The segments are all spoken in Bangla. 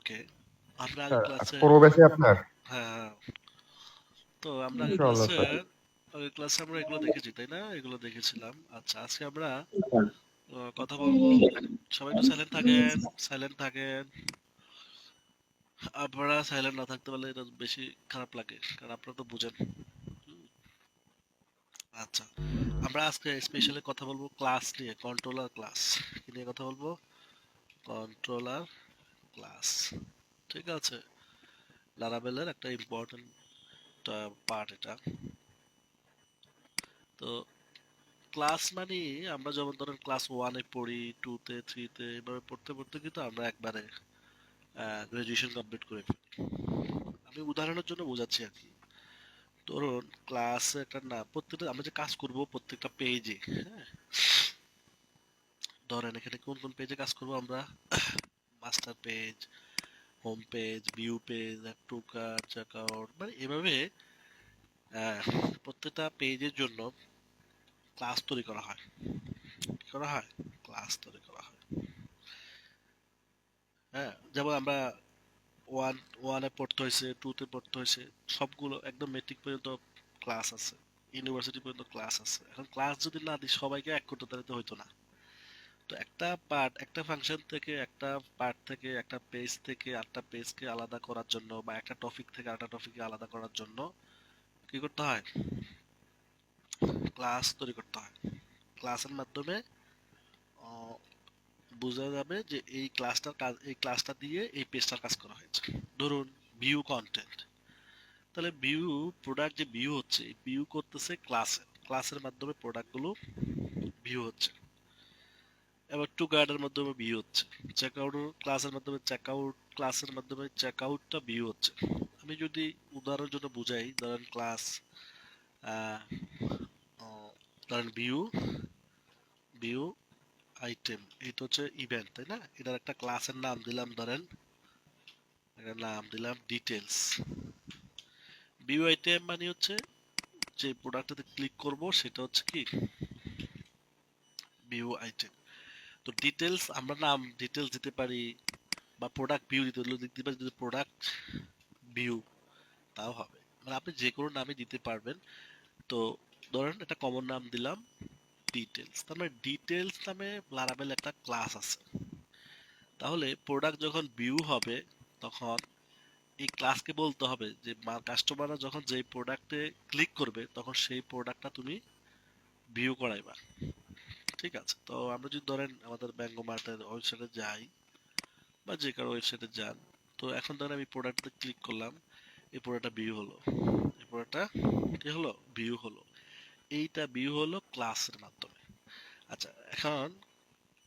ওকে, আমরা আচ্ছা, আগের ক্লাসে পুরো ব্যাচে আপনার? হ্যাঁ হ্যাঁ, তো আমরা আগের ইনশাআল্লাহ ক্লাসে স্যার। আমরা এগুলো দেখেছি তাই না, এগুলো দেখেছিলাম। আচ্ছা, আজকে আমরা কথা বলবো। সবাই একটু সাইলেন্ট থাকেন, সাইলেন্ট থাকেন। আপনারা সাইলেন্ট না থাকতে পারলে এটা বেশি খারাপ লাগে, কারণ আপনারা তো বুঝেন। হুম, আচ্ছা, আমরা আজকে স্পেশালি কথা বলবো ক্লাস নিয়ে, কন্ট্রোলার ক্লাস। কি নিয়ে কথা বলবো? Controller class. ঠিক আছে, লারাবেলের একটা ইম্পর্টেন্ট পার্ট এটা। তো ক্লাস মানে আমরা যেমন ধরেন ক্লাস ওয়ানে পড়ি, টুতে, থ্রিতে, এভাবে পড়তে পড়তে কিন্তু আমরা একবারে গ্রাজুয়েশন কমপ্লিট করে ফেলি। আমি উদাহরণের জন্য বোঝাচ্ছি আর কি। ধরুন ক্লাসে একটা না, প্রত্যেকটা আমরা যে কাজ করব প্রত্যেকটা পেজে, হ্যাঁ, ধরেন এখানে কোন কোন পেজে কাজ করব আমরা? Master page, home page, view page, add to cart, checkout, মানে এভাবে আহ, প্রত্যেকটা পেজের জন্য ক্লাস তৈরি করা হয়। কি করা হয়? ক্লাস তৈরি করা হয়। হ্যাঁ, যেমন আমরা ওয়ান ওয়ানে পড়তে হয়েছে, টুতে পড়তে হয়েছে, সবগুলো একদম মেট্রিক পর্যন্ত ক্লাস আছে, ইউনিভার্সিটি পর্যন্ত ক্লাস আছে। এখন ক্লাস যদি না দিই সবাইকে এক করতে, তাহলে তো হইতো না। তো একটা পার্ট, একটা ফাংশন থেকে, একটা পার্ট থেকে, একটা পেজ থেকে আরেকটা পেজকে আলাদা করার জন্য, বা একটা টপিক থেকে আরেকটা টপিককে আলাদা করার জন্য কি করতে হয়? ক্লাস তৈরি করতে হয়। ক্লাসের মাধ্যমে আহ, বোঝা যাবে যে এই ক্লাসটার কাজ, এই ক্লাসটা দিয়ে এই পেজটার কাজ করা হয়েছে। ধরুন ভিউ কন্টেন্ট, তাহলে ভিউ প্রোডাক্ট যে ভিউ হচ্ছে, ভিউ করতেছে ক্লাসে, ক্লাসের মাধ্যমে প্রোডাক্টগুলো ভিউ হচ্ছে। এবার টু গার্ডের মাধ্যমে ভিউ হচ্ছে, চেকআউট ক্লাসের মাধ্যমে চেকআউট, ক্লাসের মাধ্যমে চেকআউটটা ভিউ হচ্ছে। আমি যদি উদাহরণের জন্য বুঝাই, ধরেন ক্লাস, ধরেন ভিউ, ভিউ আইটেম, এটা হচ্ছে ইভেন্ট তাই না, এটার একটা ক্লাসের নাম দিলাম, ধরেন এটার নাম দিলাম ডিটেলস। ভিউ আইটেম মানে হচ্ছে যে প্রোডাক্টটাতে ক্লিক করব সেটা হচ্ছে কি ভিউ আইটেম। তো ডিটেলস আমরা নাম ডিটেলস দিতে পারি, বা প্রোডাক্ট ভিউ দিতে পারি, যদি প্রোডাক্ট ভিউ, তাও হবে। মানে আপনি যে কোনো নামই দিতে পারবেন। তো ধরেন একটা কমন নাম দিলাম ডিটেলস, তার মানে ডিটেলস নামে লারাবেল একটা ক্লাস আছে। তাহলে প্রোডাক্ট যখন ভিউ হবে, তখন এই ক্লাসকে বলতে হবে যে কাস্টমাররা যখন যেই প্রোডাক্টে ক্লিক করবে, তখন সেই প্রোডাক্টটা তুমি ভিউ করাইবা। ঠিক আছে, তো আমরা যদি ধরেন আমাদের ব্যাঙ্গোমার্টের ওয়েবসাইটে যাই, বা যে কারো ওয়েবসাইটে যান, তো এখন ধরেন আমি প্রোডাক্টে ক্লিক করলাম, এই প্রোডাক্টটা ভিউ হলো, এই প্রোডাক্টটা কি হলো? ভিউ হলো। এইটা ভিউ হলো ক্লাসের মাধ্যমে। আচ্ছা, এখন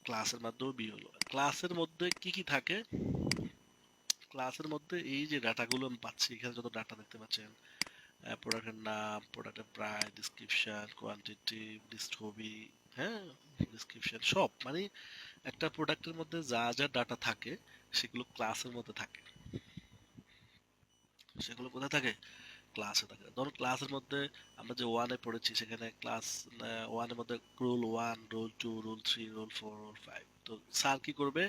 ক্লাসের মাধ্যমে ভিউ হলো, ক্লাসের মধ্যে কি কি থাকে? ক্লাসের মধ্যে এই যে ডাটাগুলো আমি পাচ্ছি, এখানে যত ডাটা দেখতে পাচ্ছেন, প্রোডাক্টের নাম, প্রোডাক্টের প্রাইস, ডিসক্রিপশন, কোয়ান্টিটি, ছবি, হ্যাঁ, ডিসক্রিপশন সব, মানে একটা প্রোডাক্টের মধ্যে যা যা ডাটা থাকে সেগুলো ক্লাসের মধ্যে থাকে। সেগুলো কোথায় থাকে? ক্লাসে থাকে। ধরো ক্লাসের মধ্যে আমরা যে ওয়ানে পড়েছি, সেখানে ক্লাস ওয়ানের মধ্যে roll one, roll two, roll three, roll four, roll five. তো স্যার কি করবে?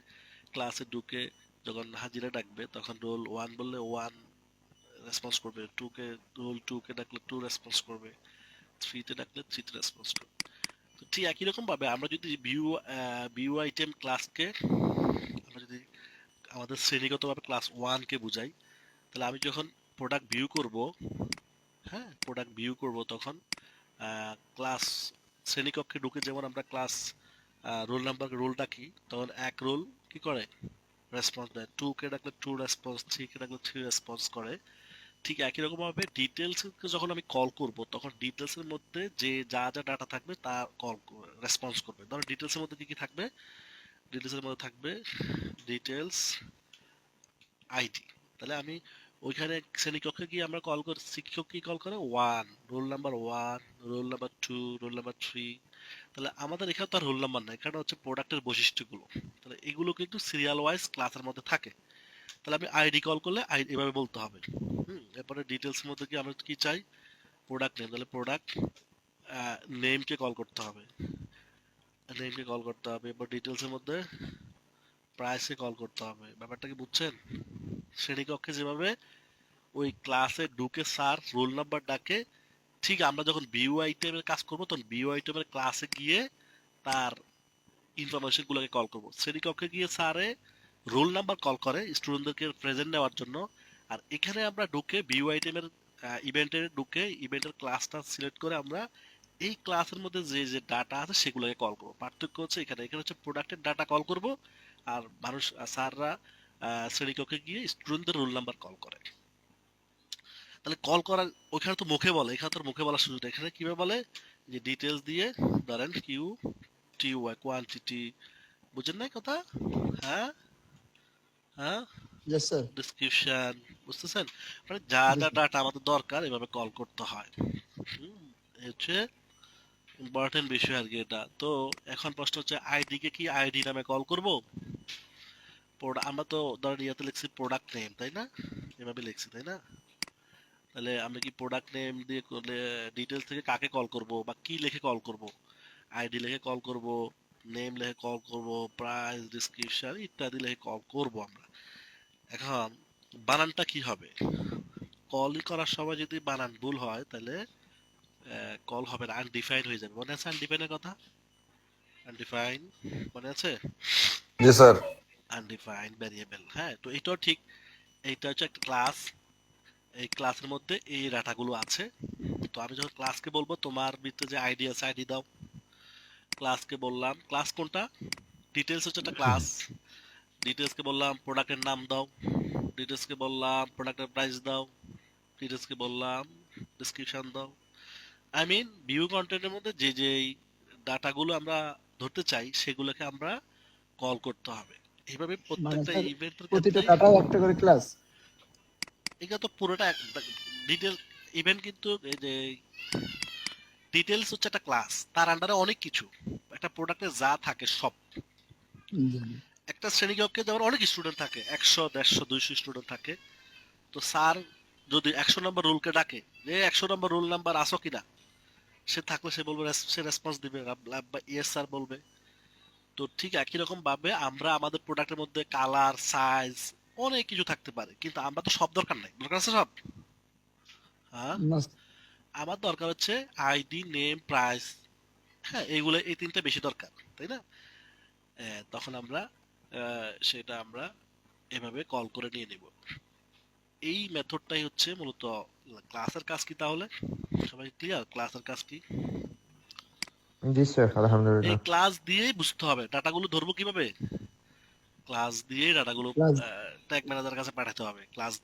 ক্লাসে ঢুকে যখন হাজিরা ডাকবে, তখন রোল ওয়ান বললে ওয়ান রেসপন্স করবে, রোল টু কে ডাকলে টু রেসপন্স করবে, থ্রিতে ডাকলে থ্রিতে রেসপন্স করবে। তো ঠিক একই রকম ভাবে আমরা যদি ভিউ আইটেম ক্লাসকে, আমরা যদি আমাদের শ্রেণীগতভাবে ক্লাস ওয়ান কে বুঝাই, তাহলে আমি যখন প্রোডাক্ট ভিউ করব, হ্যাঁ, প্রোডাক্ট ভিউ করব, তখন ক্লাস শ্রেণীকক্ষে ঢুকে যেমন আমরা ক্লাস রোল নাম্বার, রোলটা কি, তখন এক রোল কি করে? রেসপন্স দেয়। টু কে ডাকলে টু রেসপন্স, থ্রি কে ডাকলে থ্রি রেসপন্স করে। ঠিক একই রকম ভাবে ডিটেলস কে যখন আমি কল করব, তখন ডিটেলস এর মধ্যে যে যা যা ডাটা থাকবে তা কল রেসপন্স করবে। ধরো ডিটেলস এর মধ্যে কি কি থাকবে? ডিটেলস এর মধ্যে থাকবে ডিটেলস আইডি। তাহলে আমি ওইখানে শ্রেণীকক্ষে গিয়ে আমরা কল করি, শিক্ষক কি কল করে? One, roll number one, roll number two, roll number three. তাহলে আমাদের এখানে তো আর রোল নাম্বার নাই, এখানে হচ্ছে প্রোডাক্টের বৈশিষ্ট্যগুলো। তাহলে এগুলো কিন্তু সিরিয়াল ওয়াইজ ক্লাসের মধ্যে থাকে। তাহলে আমি আইডি কল করলে আইডি এভাবে বলতে হবে। এরপরে ডিটেলস এর মধ্যে কি আমরা কি চাই? প্রোডাক্ট নেম, তাহলে প্রোডাক্ট নেমকে কল করতে হবে, নেমকে কল করতে হবে। এরপর ডিটেলস এর মধ্যে প্রাইসকে কল করতে হবে। ব্যাপারটা কি বুঝছেন? শ্রেণীকক্ষে যেভাবে ওই ক্লাসে ঢুকে স্যার রোল নাম্বার ডাকে, ঠিক আমরা যখন ভিউ আইটেমের কাজ করবো তখন ভিউ আইটেমের ক্লাসে গিয়ে তার ইনফরমেশন গুলোকে কল করবো। শ্রেণীকক্ষে গিয়ে স্যারে রোল নাম্বার কল করে স্টুডেন্টদেরকে প্রেজেন্ট নেওয়ার জন্য, আর এখানে আমরা ঢুকে ভিউ আইটেমের ইভেন্টে ঢুকে ইভেন্টের ক্লাসটা সিলেক্ট করে আমরা এই ক্লাসের মধ্যে যে যে ডাটা আছে সেগুলোকে কল করবো। পার্থক্য হচ্ছে এখানে এখানে হচ্ছে প্রোডাক্টের ডাটা কল করব, আর মানুষ স্যাররা শ্রেণীকক্ষে গিয়ে স্টুডেন্টদের রোল নাম্বার কল করে। তাহলে কল করার ওখানে তো মুখে বলে, এখানে তো মুখে বলার সুযোগ নেই। এখানে কিভাবে বলে যে ডিটেলস দিয়ে ধরেন কিউ টি ওয়াই কোয়ান্টিটি, বুঝেন নাই কথা? হ্যাঁ হ্যাঁ, Yes, sir. ডিসক্রিপশন, বুঝতেছেন? মানে যা যা ডাটা আমাদের দরকার এভাবে কল করতে হয়। এই হচ্ছে ইম্পর্টেন্ট বিষয় আর কি এটা। তো এখন প্রশ্ন হচ্ছে আইডি কে কি আইডি নামে কল করব? আমরা তো ধরেন ইয়াতে লিখছি প্রোডাক্ট নেম, তাই না? এভাবে লিখছি, তাই না? তাহলে আমরা কি প্রোডাক্ট নেম দিয়ে করলে ডিটেলস থেকে কাকে কল করব বা কি লিখে কল করব? আইডি লিখে কল করব, নেম লিখে কল করব, প্রাইস, ডেসক্রিপশন ইত্যাদি লিখে কল করব আমরা। এখন বানানটা কি হবে? কল করার সময় যদি বানান ভুল হয় তাহলে কল হবে না, আনডিফাইন্ড হয়ে যাবে। মনে আছে আনডিফাইন্ডের কথা? আনডিফাইন্ড মনে আছে? জি স্যার। আনডিফাইন্ড ভ্যারিয়েবল, হ্যাঁ। তো এটাও ঠিক, এইটা হচ্ছে একটা ক্লাস, এই ক্লাসের মধ্যে এই ডাটাগুলো আছে। তো আমি যখন ক্লাসকে বলবো তোমার ভিতরে যে আইডি আছে আইডি দাও, ক্লাসকে বললাম ক্লাস কোনটা, ডিটেলস হচ্ছে একটা ক্লাস, ডিটেলসকে বললাম প্রোডাক্টের নাম দাও, ডিটেলসকে বললাম প্রোডাক্টের প্রাইস দাও, ডিটেলসকে বললাম ডেসক্রিপশন দাও। আই মিন ভিউ কন্টেন্টের মধ্যে যে যে ডাটাগুলো আমরা ধরতে চাই সেগুলোকে আমরা কল করতে হবে। এইভাবে মানে প্রত্যেকটা স্যার ইভেন্টের প্রতিটা ক্ষেত্রে। ডাটাও একটা করে ক্লাস। এটা তো পুরোটা ডিটেল ইভেন্ট, কিন্তু এই যে ডিটেলস হচ্ছে একটা ক্লাস, তার আন্ডারে অনেক কিছু, একটা প্রোডাক্টে যা থাকে সব। একটা শ্রেণীকক্ষে যেমন অনেক স্টুডেন্ট থাকে, 100 150 200 স্টুডেন্ট থাকে। তো স্যার যদি 100 নম্বর রুলকে ডাকে যে 100 নম্বর রুল নাম্বার আসো কিনা, সে থাকলে সে বলবে, সে রেসপন্স দিবে ইয়েস স্যার বলবে। তো ঠিক একই রকম ভাবে আমরা আমাদের প্রোডাক্টের মধ্যে কালার, সাইজ অনেক কিছু থাকতে পারে, কিন্তু আমরা তো সব দরকার নাই, দরকার আছে সব? হ্যাঁ, না, আমার দরকার হচ্ছে আইডি, নেম, প্রাইস, হ্যাঁ এইগুলো, এই তিনটা বেশি দরকার, তাই না? তখন আমরা সেটা আমরা এভাবে কল করে নিয়ে নিব। এই মেথডটাই হচ্ছে মূলত ক্লাসের কাজ। কি তাহলে সবাই ক্লিয়ার ক্লাসের কাজ কি? জি স্যার, এই আলহামদুলিল্লাহ। ক্লাস দিয়েই বুঝতে হবে ডাটাগুলো ধরবো কিভাবে। ক্লাস দিয়েই ডাটাগুলো ক্লাস। ট্যাগ ম্যানেজারের কাছে পাঠাতে হবে, ক্লাস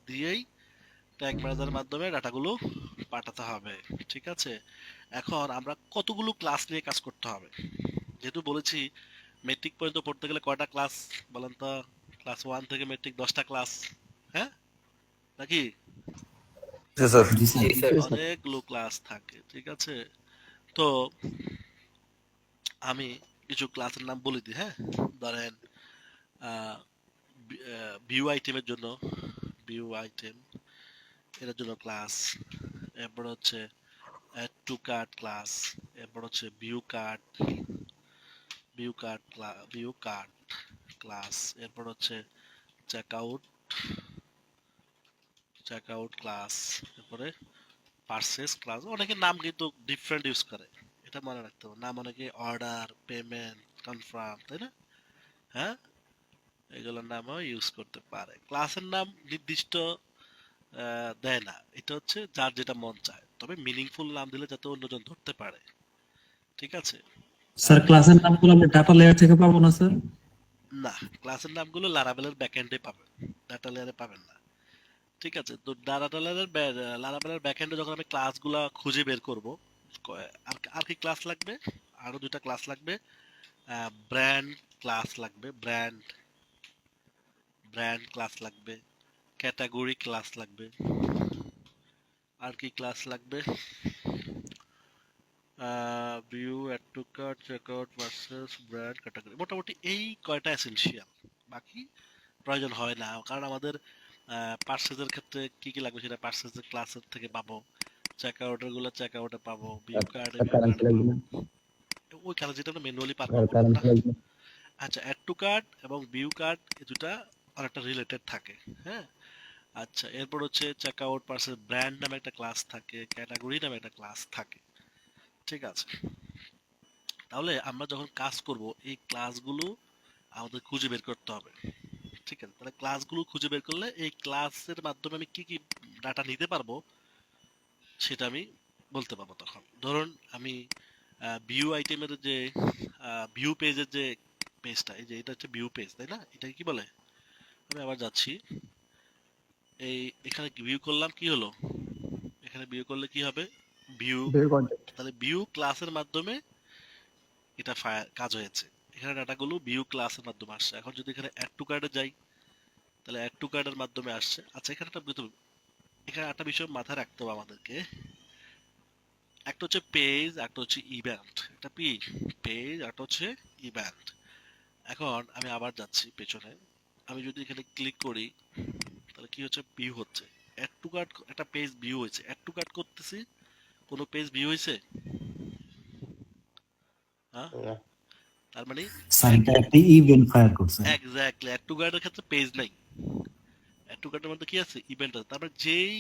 দিয়েই ট্যাগ ম্যানেজারের মাধ্যমে ডাটাগুলো পাঠাতে হবে। ঠিক আছে, এখন আমরা কতগুলো ক্লাস নিয়ে কাজ করতে হবে? যেহেতু বলেছি মেট্রিক পর্যন্ত পড়তে গেলে কয়টা ক্লাস বলেন তো? ক্লাস 1 থেকে মেট্রিক 10টা ক্লাস, হ্যাঁ নাকি? জি স্যার। জি স্যার। জি, স্যার। অনেকগুলো ক্লাস থাকে, ঠিক আছে। তো আমি কিছু ক্লাসের নাম বলে দিই, হ্যাঁ। ধরেন ভিউ আইটেমের জন্য ভিউ আইটেম, এটার জন্য ক্লাস। এরপর হচ্ছে অ্যাড টু কার্ট ক্লাস। এরপর হচ্ছে ভিউ কার্ট ক্লাস। এরপর হচ্ছে চেকআউট ক্লাস। এরপরে পারচেজ ক্লাস। অনেকে নাম কিন্তু ডিফারেন্ট ইউজ করে, এটা মনে রাখতে হবে। নাম অনেকে অর্ডার, পেমেন্ট, কনফার্ম, তাই না? হ্যাঁ, এগুলোর নামও ইউজ করতে পারে। ক্লাসের নাম নির্দিষ্ট দেয় না, এটা হচ্ছে যার যেটা মন চায়, তবে মিনিংফুল নাম দিলে যাতে অন্যজন ধরতে পারে। ঠিক আছে। স্যার ক্লাসের নামগুলো আমরা ডাটা লেয়ার থেকে পাবো না স্যার? না, ক্লাসের নামগুলো লারাভেলের ব্যাকএন্ডে পাবেন, ডাটা লেয়ারে পাবেন না। ঠিক আছে, তো লারাভেলের ব্যাকএন্ডে যখন আমি ক্লাসগুলো খুঁজে বের করব, আর আর কি ক্লাস লাগবে? আরো দুইটা ক্লাস লাগবে। ব্র্যান্ড ক্লাস লাগবে, ব্র্যান্ড ক্লাস লাগবে, ক্যাটাগরি ক্লাস লাগবে। আর কি ক্লাস লাগবে? View, add to cart, checkout, versus, brand, category. মোটামুটি এই কয়টা এসেনশিয়াল, বাকি প্রয়োজন হয় না, কারণ আমাদের পার্সেসের ক্ষেত্রে কি কি লাগবে সেটা পার্সেসের ক্লাসের থেকে পাবো, চেকআউটের গুলো চেকআউটে পাবো, ভিউ কার্ডে পাবো। ওই কারণে যেটা আমরা ম্যানুয়ালি পার করবো না। আচ্ছা, অ্যাড টু কার্ট এবং ভিউ কার্ট এই দুটা অনেকটা রিলেটেড থাকে। হ্যাঁ, আচ্ছা এরপর হচ্ছে চেক আউট পার্সেল ব্র্যান্ড নামে একটা ক্লাস থাকে, ক্যাটাগরি নামে একটা ক্লাস থাকে। ঠিক আছে, তাহলে আমরা যখন কাজ করব এই ক্লাসগুলো আমাদের খুঁজে বের করতে হবে। ঠিক আছে, তাহলে ক্লাসগুলো খুঁজে বের করলে এই ক্লাসের মাধ্যমে আমি কি কি ডাটা নিতে পারবো সেটা আমি বলতে পারবো। তখন ধরুন আমি ভিউ আইটেমের যে ভিউ পেজের যে পেজটা, এই যে এটা হচ্ছে ভিউ পেজ, তাই না? এটা কি বলে? আমি আবার যাচ্ছি, এই এখানে ভিউ করলাম, কি হলো? এখানে ভিউ করলে কি হবে? ভিউ। View content. তাহলে ভিউ ক্লাসের মাধ্যমে এটা কাজ হয়েছে। এখানে ডাটাগুলো ভিউ ক্লাসের মাধ্যমে আসছে। এখন যদি এখানে অ্যাড টু কার্ডে যাই, তাহলে অ্যাড টু কার্ডের মাধ্যমে আসছে। আচ্ছা এখানে একটা বিষয় মাথায় রাখতে হবে আমাদেরকে। একটা হচ্ছে পেজ, একটা হচ্ছে ইভেন্ট। একটা পেজ, একটা হচ্ছে ইভেন্ট। এখন আমি আবার যাচ্ছি পেছনে, আমি যদি এখানে ক্লিক করি তাহলে কি হচ্ছে? ভিউ হচ্ছে। অ্যাড টু কার্ড, একটা পেজ ভিউ হয়েছে, অ্যাড টু কার্ড করতেছি, কোনো পেজ ভিউ হয়েছে? হ্যাঁ, না। তার মানে স্যার এটা একটা ইভেন্ট ফায়ার করছে। এক্স্যাক্টলি অ্যাড টু কার্ডের ক্ষেত্রে পেজ নাই, অ্যাড টু কার্ডের মধ্যে কি আছে? ইভেন্ট আছে। তার মানে যেই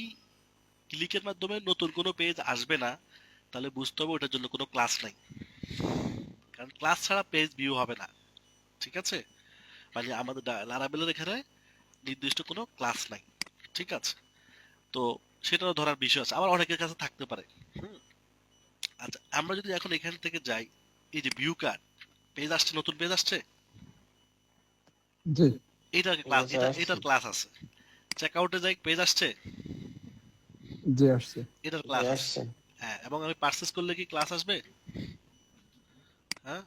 ক্লিকের মাধ্যমে নতুন কোনো পেজ আসবে না, তাহলে বুঝতে হবে ওটার জন্য কোনো ক্লাস নাই, কারণ ক্লাস ছাড়া পেজ ভিউ হবে না। ঠিক আছে, মানে আমাদের লারাবেলের এখানে নির্দিষ্ট কোনো ক্লাস নাই। ঠিক আছে, তো সেটাও ধরার বিষয় আছে, আবার অনেকের কাছে থাকতে পারে। হুম, আচ্ছা আমরা যদি এখন এখান থেকে যাই, এই যে ভিউ কার্ড পেজ আসছে, নতুন পেজ আসছে, জি এটার ক্লাস, আচ্ছা, আসছে। এটার ক্লাস আছে। চেক আউটে যাই, পেজ আসছে, জি আসছে। এটার জি, ক্লাস আসছে। আসছে। হ্যাঁ, এবং আমি পারচেজ করলে কি ক্লাস আসবে? হ্যাঁ,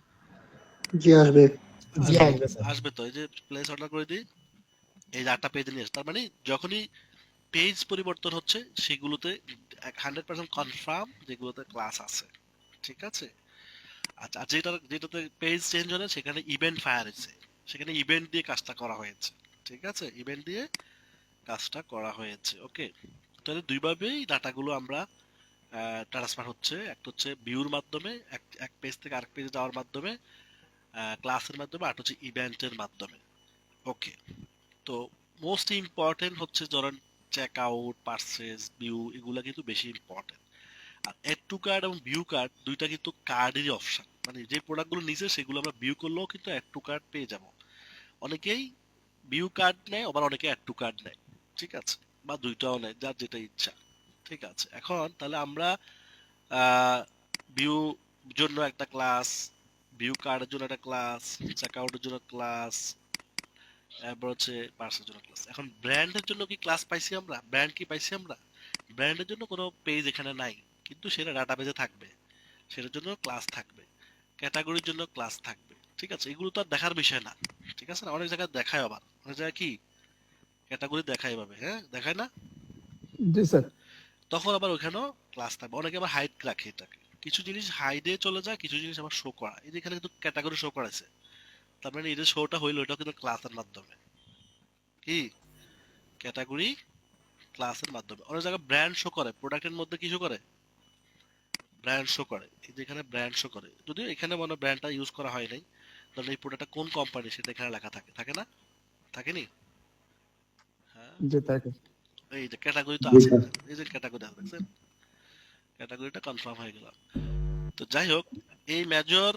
জি আসবে। জি আসবে। আসবে স্যার। আসবে তো, এই যে প্লেস অর্ডার করে দিই, এই যে 8টা পেজ নিয়ে আসে। তার মানে যখনই পেজ পরিবর্তন হচ্ছে সেগুলোতে 100% কনফার্ম যেগুলোতে ক্লাস আছে। ঠিক আছে, আচ্ছা আর যেটাতে পেজ চেঞ্জ হলে সেখানে ইভেন্ট ফায়ার হয়েছে, সেখানে ইভেন্ট দিয়ে কাজটা করা হয়েছে। ঠিক আছে, ইভেন্ট দিয়ে কাজটা করা হয়েছে। ওকে, তাহলে দুইভাবেই ডাটাগুলো আমরা ট্রান্সফার হচ্ছে। একটা হচ্ছে ভিউর মাধ্যমে, এক পেজ থেকে আরেক পেজে যাওয়ার মাধ্যমে, ক্লাসের মাধ্যমে, আর হচ্ছে ইভেন্টের মাধ্যমে। ওকে, তো মোস্ট ইম্পর্টেন্ট হচ্ছে ধরেন চেক আউট, পারচেজ, ভিউ, এগুলা কিন্তু বেশি ইম্পর্টেন্ট। আর এড টু কার্ড এবং ভিউ কার্ড দুইটা কিন্তু কার্ডেরই অপশন, মানে যে প্রোডাক্টগুলো নিচে সেগুলো আমরা ভিউ করলেও কিন্তু অ্যাড টু কার্ড পেয়ে যাব। অনেকেই ভিউ কার্ড নেয়, আবার অনেকে অ্যাড টু কার্ড নেয়। ঠিক আছে, বা দুইটাও নেয়, যার যেটা ইচ্ছা। ঠিক আছে, এখন তাহলে আমরা ভিউ জন্য একটা ক্লাস, ভিউ কার্ডের জন্য একটা ক্লাস, চেক আউটের জন্য ক্লাস, এরপর হচ্ছে পার্সের জন্য ক্লাস। এখন ব্র্যান্ডের জন্য কি ক্লাস পাইছি আমরা? ব্র্যান্ড কি পাইছি আমরা? ব্র্যান্ডের জন্য কোনো পেজ এখানে নাই, কিন্তু সেটা ডাটাবেজে থাকবে, সেটার জন্য ক্লাস থাকবে। ক্যাটাগরির জন্য ক্লাস থাকবে। ঠিক আছে, এগুলো তো আর দেখার বিষয় না। ঠিক আছে না, অনেক জায়গায় দেখায়, আবার অনেক জায়গায় কি ক্যাটাগরি দেখাই পাবে, হ্যাঁ দেখায় না? জি স্যার। তখন আবার ওখানেও ক্লাস থাকবে। অনেকে আবার হাইড রাখে এটাকে, কিছু জিনিস হাইডে চলে যায়, কিছু জিনিস আবার শো করা। এই যে এখানে কিন্তু ক্যাটাগরি শো করাছে, তার মানে এই যে শোটা হইলো এটাও কিন্তু ক্লাসের মাধ্যমে। কি ক্যাটাগরি ক্লাসের মাধ্যমে। অনেক জায়গায় ব্র্যান্ড শো করে, প্রোডাক্টের মধ্যে কি শো করে? ব্র্যান্ড শো করে। এই যে এখানে ব্র্যান্ড শো করে, যদিও এখানে মনে ব্র্যান্ডটা ইউজ করা হয় নাই, তাহলে এই প্রোডাক্টটা কোন কোম্পানি সেটা এখানে লেখা থাকে, থাকে না? থাকেনি? হ্যাঁ, জি থাকে। এই যে ক্যাটাগরি তো জি আছে স্যার। এখানে। এই যে ক্যাটাগরি আছে, দেখছেন? ক্যাটাগরিটা কনফার্ম হয়ে গেল। তো যাই হোক, এই মেজর,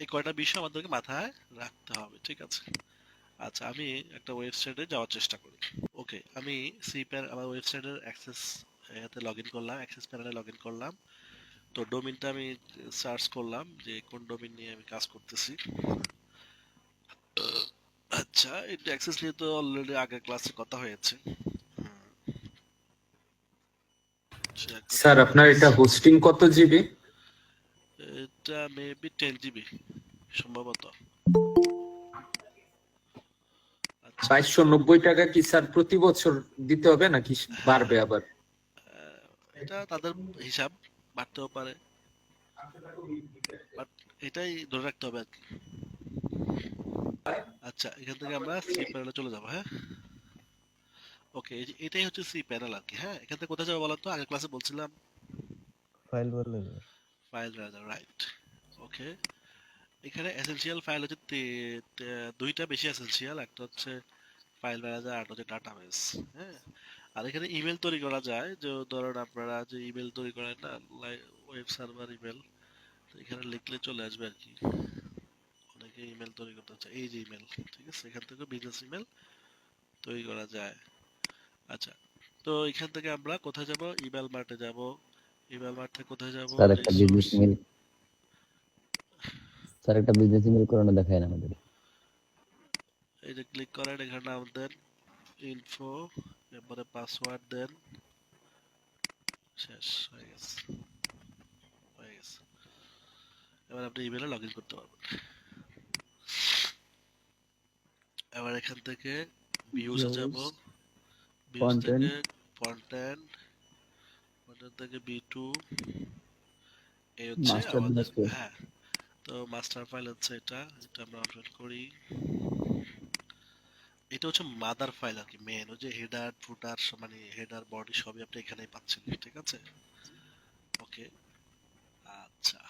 এই কয়টা বিষয় আমাদেরকে মাথায় রাখতে হবে। ঠিক আছে, আচ্ছা আমি একটা ওয়েবসাইটে যাওয়ার চেষ্টা করি। ওকে, আমি আমার ওয়েবসাইটের অ্যাক্সেস এতে লগ ইন করলাম, অ্যাক্সেস প্যানেলে লগ ইন করলাম। তো ডোমিনটা আমি সার্চ করলাম যে কোন ডোমিন নিয়ে আমি কাজ করতেছি। আচ্ছা, এটা অ্যাক্সেস নিয়ে তো অলরেডি আগের ক্লাসে কথা হয়েছে। share স্যার আপনার controls। এটা হোস্টিং কত জিবি? এটা মেবি 10 GB সম্ভবত। আচ্ছা, 2290 টাকা কি স্যার প্রতি বছর দিতে হবে নাকি হ্যাঁ, বাড়বে আবার? এটা তাদের হিসাব, বাড়তেও পারে, বাট এটাই ধরে রাখতে হবে আর কি। আচ্ছা, এখান থেকে আমরা সি প্যানেলে চলে যাবো। হ্যাঁ, ওকে, এটাই হচ্ছে সি প্যানেল আর কি। হ্যাঁ, এখান থেকে কোথায় যাবো বলতো? আগের ক্লাসে বলছিলাম ফাইল বললেন। File writer, right. ওকে, এখানে এসেনশিয়াল ফাইল হচ্ছে দুইটা বেশি এসেনশিয়াল। একটা হচ্ছে ফাইল ম্যানেজার আর হচ্ছে ডাটাবেস। হ্যাঁ, আর এখানে ইমেল তৈরি করা যায়, যে ধরেন আপনারা যে ইমেল তৈরি করেন না, ওয়েব সার্ভার ইমেল, তো এখানে লিখলে চলে আসবে আর কি। অনেকে ইমেল তৈরি করতে চায়, এই যে ইমেল, ঠিক আছে, এখান থেকে বিজনেস ইমেল তৈরি করা যায়। আচ্ছা, তো এখান থেকে আমরা কোথায় যাব? ইমেল মার্টে যাব। ইমেল মার্ট থেকে কোথায় যাব? স্যার একটা বিজনেস রিসোর্স। ইমেল, স্যার একটা বিজনেস ইমেল করানো দেখায় না আমাদের। এই যে ক্লিক করেন, এখানে নাম দেন ইনফো, এরপরে পাসওয়ার্ড দেন, শেষ হয়ে গেছে, হয়ে গেছে। এবার আপনি ইমেলে লগ ইন করতে পারবেন। এবার এখান থেকে ভিউজে যাব, ভিউজ Content. থেকে কন্টেন্ট, কন্টেন্ট থেকে বি2, এই হচ্ছে Master আমাদের, master. হ্যাঁ। তো মাস্টার ফাইল হচ্ছে এটা, এটা আমরা ওপেন করি। এটা হচ্ছে মাদার ফাইল আর কি, মেন। ওই যে হেডার ফুটার মানে হেডার বডি সবই আপনি এখানেই পাচ্ছেন, ঠিক আছে। ওকে, আচ্ছা,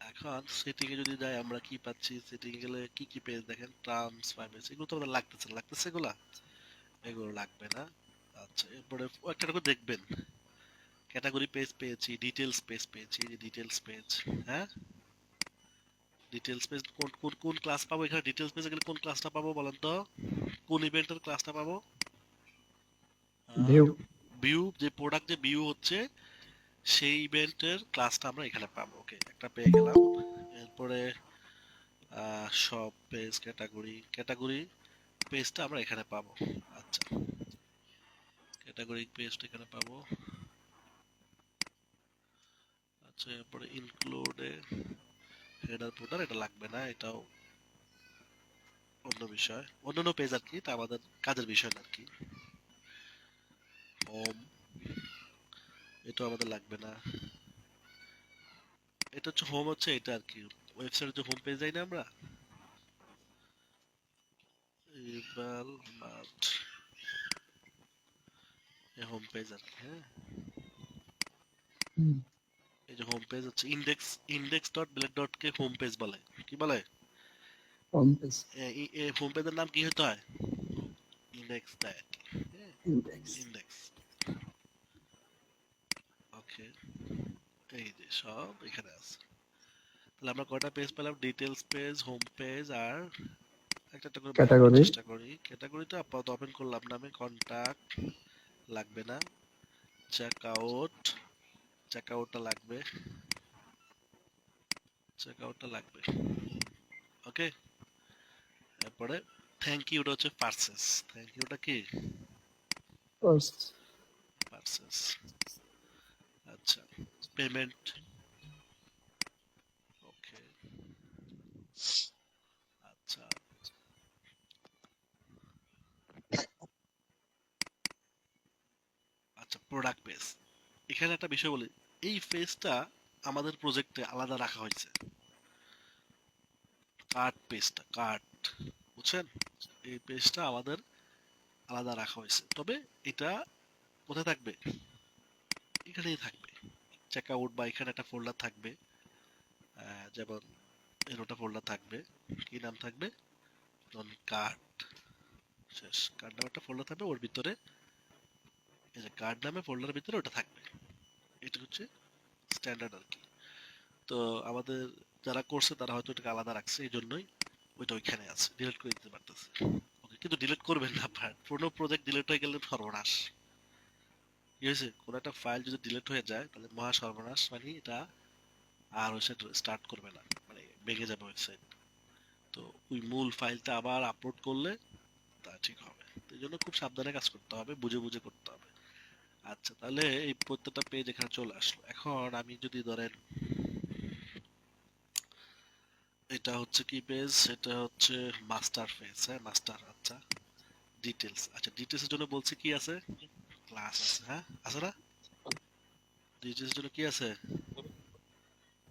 এখন সেটিং এ যদি যাই, আমরা কি পাচ্ছি? সেটিং এ গেলে কি কি পেজ দেখেন, টার্মস, প্রাইভেসি, এগুলো তো আমাদের লাগতেছে না, লাগতেছে এগুলা, এগুলো লাগবে না। আচ্ছা, এরপরে একটা করে দেখবেন, ক্যাটাগরি পেজ পেয়েছি, ডিটেলস পেজ পেয়েছি, এই যে ডিটেলস পেজ, হ্যাঁ, ডিটেলস পেজ কোন কোন কোন ক্লাস পাবো? এখানে ডিটেলস পেজে গেলে কোন ক্লাসটা পাবো বলেন তো? কোন ইভেন্টের ক্লাসটা পাবো? View. ভিউ, যে প্রোডাক্ট যে ভিউ হচ্ছে সেই ইভেন্টের ক্লাসটা আমরা এখানে পাবো। ওকে, একটা পেয়ে গেলাম। এরপরে সব পেজ, ক্যাটাগরি, ক্যাটাগরি পেজটা আমরা এখানে পাবো। আচ্ছা, ক্যাটাগরি পেজটা এখানে পাবো। আচ্ছা, এরপরে ইনক্লুডে হেডার ফুটার, এটা লাগবে না, এটাও অন্য বিষয়, অন্যান্য পেজ আর কি, তা আমাদের কাজের বিষয় না আর কি। হোম, এটাও আমাদের লাগবে না। এটা হচ্ছে হোম, হচ্ছে এটা আর কি, ওয়েবসাইটের যে হোম পেজ যাই না আমরা, ইমেল মার্ট, এই হোম পেজ আর কি। হ্যাঁ, Hmm. এই যে হোম পেজ হচ্ছে index, index dot blade dot কে হোম পেজ বলে। কি বলে? Home page. এই হোম পেজের নাম কি হতে হয়? Index that, Index. ইন্ডেক্স। ওকে, এই যে সব এখানে আছে। তাহলে আমরা কয়টা পেজ পেলাম? ডিটেলস পেজ, হোম পেজ, আর একটা একটা করে বানানোর Category. চেষ্টা করি। ক্যাটাগরিটা আপাতত ওপেন করলাম না আমি, কন্টাক্ট লাগবে না, চেকআউট, চেকআউটটা লাগবে, চেকআউটটা লাগবে। ওকে, এরপরে থ্যাংক ইউটা হচ্ছে পারচেস, থ্যাংক ইউটা কি? First. পারচেস। আচ্ছা, পেমেন্ট, ওকে, আচ্ছা, আচ্ছা, প্রোডাক্ট পেজ। এখানে একটা বিষয় বলি, এই পেজটা আমাদের প্রজেক্টে আলাদা রাখা হয়েছে, কার্ট পেজটা, কার্ট, বুঝছেন? এই পেজটা আমাদের আলাদা রাখা হয়েছে, তবে এটা কোথায় থাকবে? এখানেই থাকবে, চেকআউট, বা এখানে একটা ফোল্ডার থাকবে, যেমন এরোটা ফোল্ডার থাকবে, কি নাম থাকবে? কার্ট, শেষ, কার্ড নামে একটা ফোল্ডার থাকবে, ওর ভিতরে এই যে কার্ড নামে ফোল্ডারের ভিতরে ওটা থাকবে। এটা হচ্ছে স্ট্যান্ডার্ড আর কি। তো আমাদের যারা করছে তারা হয়তো এটাকে আলাদা রাখছে, এই জন্যই ওইটা ওইখানে আছে, ডিলিট করে দিতে পারতেছে। ওকে, কিন্তু ডিলিট করবেন না, পুরো প্রজেক্ট ডিলিট হয়ে গেলে সর্বনাশ। কি হয়েছে? কোনো একটা ফাইল যদি ডিলিট হয়ে যায় তাহলে মহা সর্বনাশ, মানে এটা আর ওয়েবসাইট স্টার্ট করবে না, মানে ভেঙে যাবে ওয়েবসাইট। তো ওই মূল ফাইলটা আবার আপলোড করলে তা ঠিক হবে। তো এই জন্য খুব সাবধানে কাজ করতে হবে, বুঝে বুঝে করতে হবে। আচ্ছা, তাহলে এই প্রত্যেকটা পেজ এখানে চলে আসলো। এখন আমি যদি ধরেন এটা হচ্ছে কি পেজ, এটা হচ্ছে মাস্টার পেজ, হ্যাঁ, মাস্টার। আচ্ছা, ডিটেলস, আচ্ছা, ডিটেলস এর জন্য বলছি কি আছে? ক্লাস আছে, হ্যাঁ, আছে না? ডিটেলস এর জন্য কি আছে?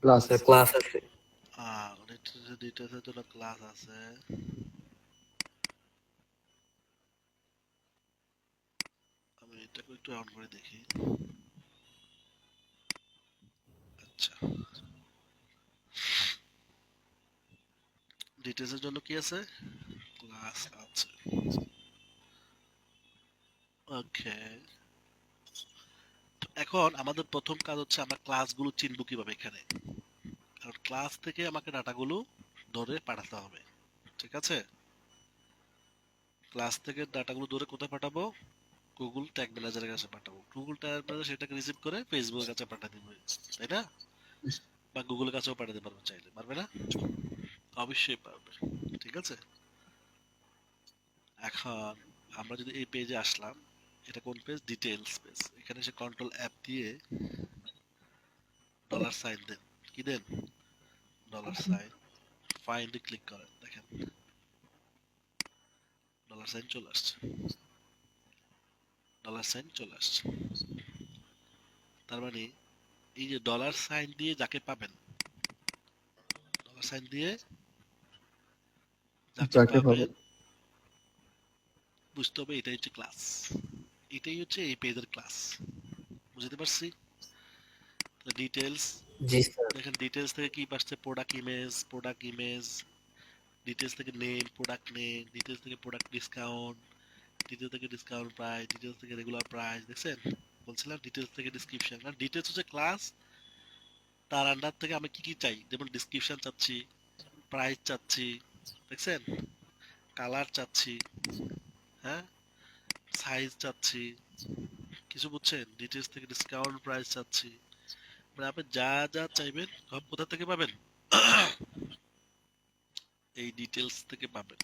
Class. ক্লাস আছে। ডিটেলস এর জন্য ক্লাস আছে। আমি এটাকে একটু অন করে দেখি। আচ্ছা, ডিটেলস এর জন্য কি আছে? ক্লাস আছে। ওকে, এখন আমাদের প্রথম কাজ হচ্ছে আমরা ক্লাসগুলো চিনব কিভাবে এখানে, কারণ ক্লাস থেকে আমাকে ডাটাগুলো ধরে পাঠাতে হবে। ঠিক আছে, ক্লাস থেকে ডাটাগুলো ধরে কোথায় পাঠাবো? গুগল ট্যাগ ম্যানেজারের কাছে পাঠাবো। গুগল ট্যাগ ম্যানেজার সেটাকে রিসিভ করে ফেসবুকের কাছে পাঠিয়ে দিবে, তাই না? বা গুগলের কাছেও পাঠাতে পারবে চাইলে, পারবে না? অবশ্যই পারবে। ঠিক আছে, এখন আমরা যদি এই পেজে আসলাম, এটা কোন পেজ? Details page. এখানে এসে কন্ট্রোল অ্যাপ দিয়ে ডলার সাইন দেন। কি দেন? Dollar sign. ফাইন্ডে ক্লিক করেন, দেখেন ডলার সাইন চলে আসছে। ডলার সাইন চলে আসছে, তার মানে এই যে ডলার সাইন দিয়ে যাকে পাবেন, ডলার সাইন দিয়ে যাকে যাকে পাবেন, পাবেন। বুঝতে হবে এটাই হচ্ছে ক্লাস, এটাই হচ্ছে এই পেজের ক্লাস। বুঝতে পারছি? ডিটেলস, জি স্যার। দেখেন ডিটেলস থেকে কি পাচ্ছে? Product image, product image, details থেকে নেম, প্রোডাক্ট নেম, ডিটেলস থেকে প্রোডাক্ট ডিসকাউন্ট, ডিটেলস থেকে ডিসকাউন্ট প্রাইস, ডিটেলস থেকে রেগুলার প্রাইস। দেখছেন, বলছিলাম ডিটেলস থেকে ডিসক্রিপশন। কারণ ডিটেলস হচ্ছে ক্লাস, তার আন্ডার থেকে আমি কি কি চাই, যেমন ডিসক্রিপশন চাচ্ছি, প্রাইস চাচ্ছি, দেখছেন, কালার চাচ্ছি, হ্যাঁ, সাইজ চাচ্ছি, কিছু বুঝছেন? ডিটেলস থেকে ডিসকাউন্ট প্রাইস চাচ্ছি, মানে আপনি যা যা চাইবেন সব কোথা থেকে পাবেন? এই ডিটেলস থেকে পাবেন।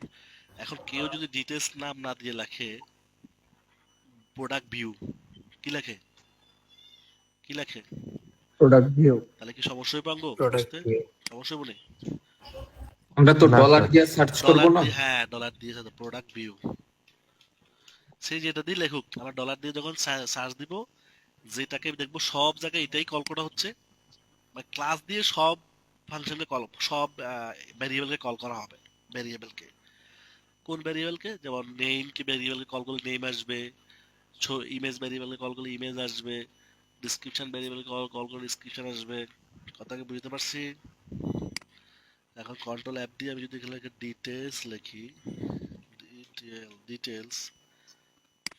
এখন কেউ যদি ডিটেলস নাম না দিয়ে লেখে প্রোডাক্ট ভিউ, কি লেখে? কি লেখে? Product view. তাহলে কি সমস্যায় পাঙ্গো প্রোডাক্ট বুঝতে? সমস্যা বলে আমরা তো না, ডলার স্যার। দিয়ে সার্চ করব ডলার না। দিয়ে, হ্যাঁ ডলার দিয়ে সাথে প্রোডাক্ট ভিউ, সে যেটা দিয়ে লেখুক, আমরা ডলার দিয়ে যখন সার্চ দিব, যেটাকে দেখবো সব জায়গায় এটাই কল করা হচ্ছে, মানে ক্লাস দিয়ে সব ফাংশনকে কল, সব ভ্যারিয়েবলকে কল করা হবে। ভ্যারিয়েবলকে, কোন ভ্যারিয়েবলকে? যেমন নেম কি ভ্যারিয়েবলকে কল করলে নেম আসবে, ইমেজ ভ্যারিয়েবলকে কল করলে ইমেজ আসবে, ডিসক্রিপশন ভ্যারিয়েবলকে কল করলে ডিসক্রিপশন আসবে। কথা কি বুঝতে পারছি? এখন কন্ট্রোল অ্যাপ দিয়ে আমি যদি এখানে ডিটেলস লিখি, ডিটেলস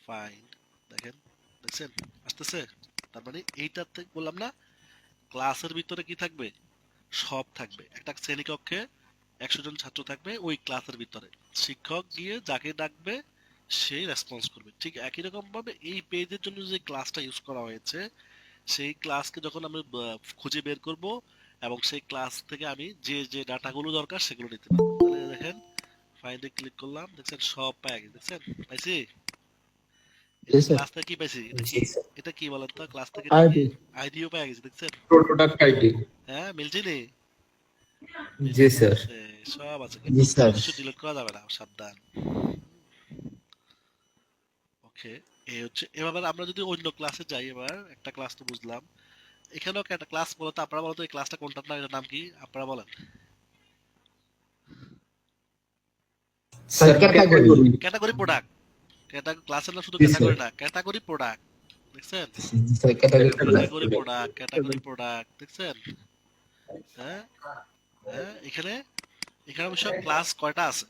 ফাইন্ড, দেখেন, দেখছেন আসতেছে? তার মানে এইটার থেকে বললাম না, ক্লাসের ভিতরে কি থাকবে? সব থাকবে। একটা শ্রেণীকক্ষে 100 জন ছাত্র থাকবে, ওই ক্লাসের ভিতরে শিক্ষক গিয়ে যাকে ডাকবে সেই রেসপন্স করবে। ঠিক একই রকম ভাবে এই পেজের জন্য যে ক্লাসটা ইউজ করা হয়েছে, সেই ক্লাসকে যখন আমি খুঁজে বের করব, এবং সেই ক্লাস থেকে আমি যে যে ডাটাগুলো দরকার সেগুলো নিতে পারবো। তাহলে দেখেন, ফাইন্ডে ক্লিক করলাম, দেখছেন সব পেয়ে গেছে। দেখছেন পাইছি? জি স্যার। ক্লাস থেকে কি পাইছি? এটা কি? জি স্যার। এটা কি বলেন তো? ক্লাস থেকে এটা কি? আইডি। আইডিও পেয়ে গেছে, দেখছেন? Product ID. হ্যাঁ, মিলছে নি? জি স্যার। সব আছে, জি কিন্তু স্যার। কিছু ডিলিট করা যাবে না, সাবধান। ওকে, এই হচ্ছে। এবার আমরা যদি অন্য ক্লাসে যাই, এবার একটা ক্লাস তো বুঝলাম, এখানেও একটা ক্লাস বলো তো, আপনারা বলো তো এই ক্লাসটা কোনটার নাম, এটার নাম কি আপনারা বলেন? Sir category. Category product. ক্লাসের নাম শুধু জি ক্যাটাগরি স্যার। না, ক্যাটাগরি প্রোডাক্ট। দেখছেন? Sir category category product, category product, দেখছেন? হ্যাঁ, হ্যাঁ, এখানে এখানে অবশ্য ক্লাস কয়টা আছে?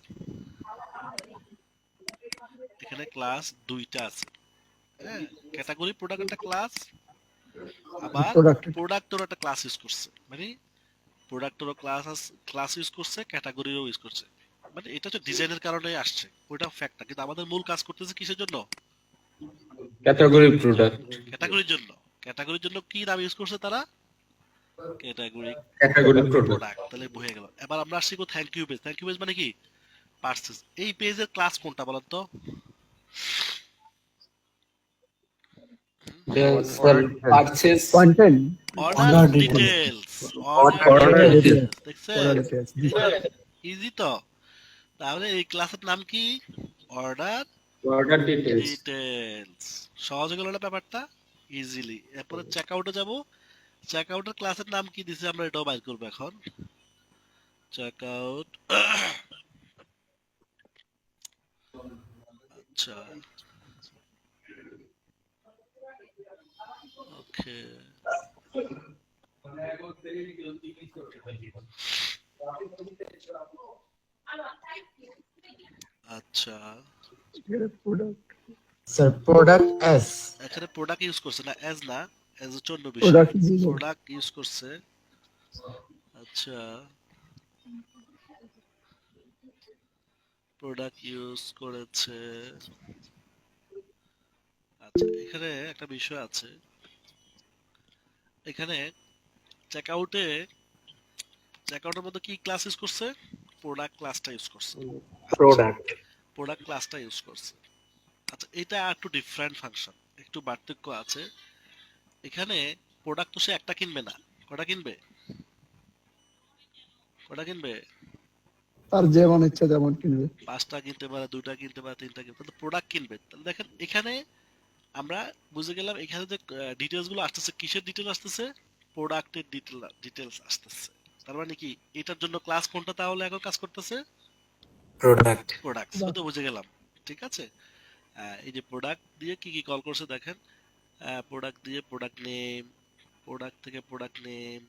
এখানে ক্লাস 2টা আছে। হ্যাঁ, ক্যাটাগরি প্রোডাক্ট একটা ক্লাস, আবার প্রোডাক্ট। প্রোডাক্টেরও একটা ক্লাস ইউজ করছে, মানে প্রোডাক্টেরও ক্লাস ইউজ করছে, ক্যাটাগরিও ইউজ করছে। মানে এটা হচ্ছে ডিজাইনের কারণে আসছে, ওইটা ফ্যাক্টর, কিন্তু আমাদের মূল কাজ করতেছে কিসের জন্য? Category product. ক্যাটাগরির জন্য। ক্যাটাগরির জন্য কি নাম ইউজ করছে তারা? Category category product. প্রোডাক্ট। তাহলে হয়ে গেল। এবার আমরা আসছি thank you page. Thank you page মানে কি? পার্সেস। এই পেজের ক্লাস কোনটা বলেন তো? Sir purchase content. Order Order details. Order order details. Details, দেখছেন? Order details. ইজি তো? তাহলে এই ক্লাসের নাম কি? Order order details. ডিটেলস। সহজ হয়ে গেল না ব্যাপারটা? ইজিলি। এরপরে চেক আউটে যাব। চেক আউটের ক্লাসের নাম কি দিছে আমরা এটাও বাইর করবো এখন। Check out. আচ্ছা, ওকে, আচ্ছা, প্রোডাক্ট। Sir, product S. এখানে প্রোডাক্ট ইউজ করছে না, এজ না, এজ হচ্ছে অন্য বিষয়। Product zero. প্রোডাক্ট ইউজ করছে। আচ্ছা, প্রোডাক্ট ইউজ করেছে। আচ্ছা, এখানে একটা বিষয় আছে। এখানে চেকআউটে, চেকআউটের মধ্যে কি ক্লাস ইউজ করছে? প্রোডাক্ট ক্লাসটা ইউজ করছে। প্রোডাক্ট প্রোডাক্ট ক্লাসটা ইউজ করছে। আচ্ছা, এটা একটু ডিফারেন্ট ফাংশন, একটু পার্থক্য আছে। এখানে প্রোডাক্ট তো সে একটা কিনবে না, কটা কিনবে? কটা কিনবে? তার যেমন ইচ্ছা তেমন কিনবে। 5টা কিনতে পারে, 2টা কিনতে পারে, 3টা কিনতে পারে, প্রোডাক্ট কিনবে। তাহলে দেখেন এখানে আমরা বুঝে গেলাম, এখানে যে ডিটেলস গুলো আসতেছে, কিসের ডিটেল আসতেছে? প্রোডাক্টের ডিটেলস আসতেছে। তার মানে কি এটার জন্য ক্লাস কোনটা তাহলে এখন কাজ করতেছে? প্রোডাক্ট। প্রোডাক্টস। তো বুঝে গেলাম, ঠিক আছে। এই যে প্রোডাক্ট দিয়ে কি কি কল করছে দেখেন। প্রোডাক্ট দিয়ে প্রোডাক্ট নেম, প্রোডাক্ট থেকে প্রোডাক্ট নেম,